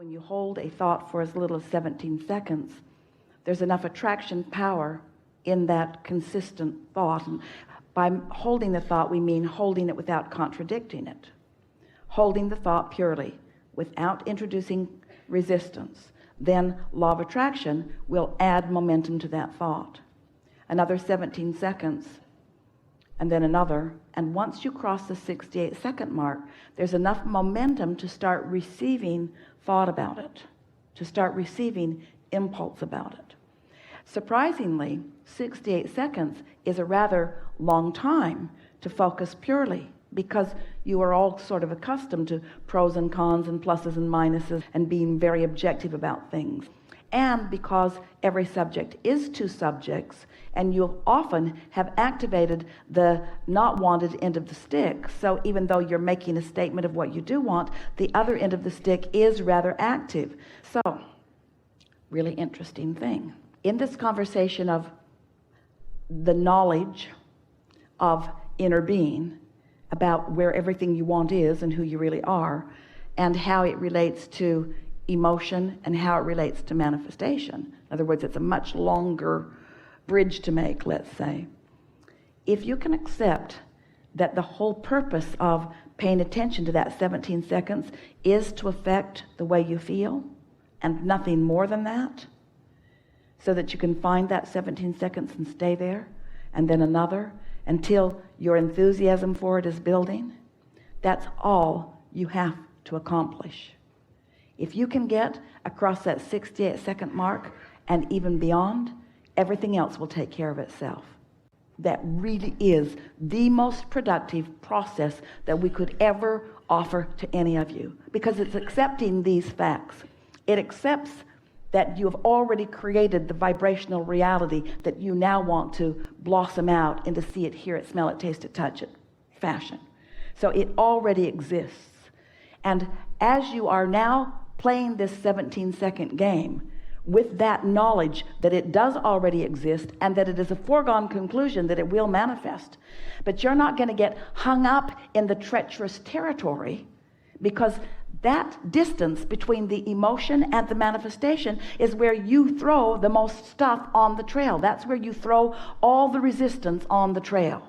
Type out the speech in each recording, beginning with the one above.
When you hold a thought for as little as 17 seconds, there's enough attraction power in that consistent thought. And by holding the thought, we mean holding it without contradicting it. Holding the thought purely, without introducing resistance. Then law of attraction will add momentum to that thought. Another 17 seconds, and then another. And once you cross the 68-second mark, there's enough momentum to start receiving thought about it, to start receiving impulse about it. Surprisingly, 68 seconds is a rather long time to focus purely, because you are all sort of accustomed to pros and cons and pluses and minuses and being very objective about things. And because every subject is two subjects, and you'll often have activated the not wanted end of the stick. So even though you're making a statement of what you do want, the other end of the stick is rather active. So, really interesting thing. In this conversation of the knowledge of inner being, about where everything you want is and who you really are, and how it relates to emotion and how it relates to manifestation. In other words, it's a much longer bridge to make, let's say. If you can accept that the whole purpose of paying attention to that 17 seconds is to affect the way you feel, and nothing more than that, so that you can find that 17 seconds and stay there, and then another, until your enthusiasm for it is building, that's all you have to accomplish. If you can get across that 68-second mark and even beyond, everything else will take care of itself. That really is the most productive process that we could ever offer to any of you, because it's accepting these facts. It accepts that you have already created the vibrational reality that you now want to blossom out into see it, hear it, smell it, taste it, touch it fashion. So it already exists. And as you are now playing this 17-second game with that knowledge that it does already exist and that it is a foregone conclusion that it will manifest, but you're not going to get hung up in the treacherous territory, because that distance between the emotion and the manifestation is where you throw the most stuff on the trail. That's where you throw all the resistance on the trail.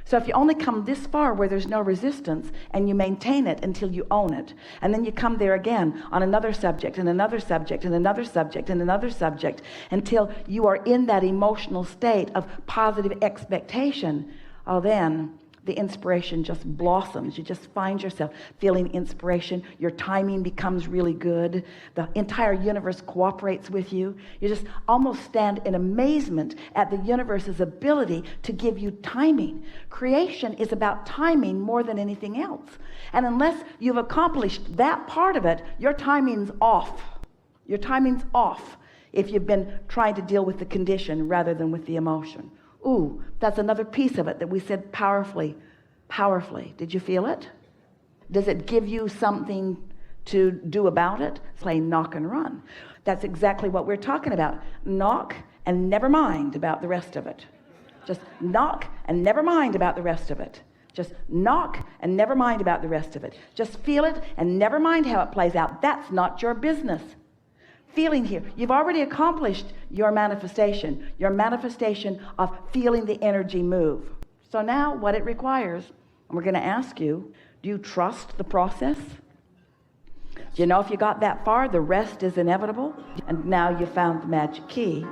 So if you only come this far where there's no resistance, and you maintain it until you own it, and then you come there again on another subject and another subject and another subject and another subject, until you are in that emotional state of positive expectation, then the inspiration just blossoms. You just find yourself feeling inspiration. Your timing becomes really good. The entire universe cooperates with you. You just almost stand in amazement at the universe's ability to give you timing. Creation is about timing more than anything else. And unless you've accomplished that part of it, your timing's off. Your timing's off if you've been trying to deal with the condition rather than with the emotion. Ooh, that's another piece of it that we said powerfully. Did you feel it? Does it give you something to do about it? Play knock and run. That's exactly what we're talking about. Knock and never mind about the rest of it. Just knock and never mind about the rest of it. Just knock and never mind about the rest of it. Just feel it and never mind how it plays out. That's not your business. Feeling here, you've already accomplished your manifestation of feeling the energy move. So now what it requires, and we're going to ask you, do you trust the process? Do you know if you got that far, the rest is inevitable? And now you found the magic key.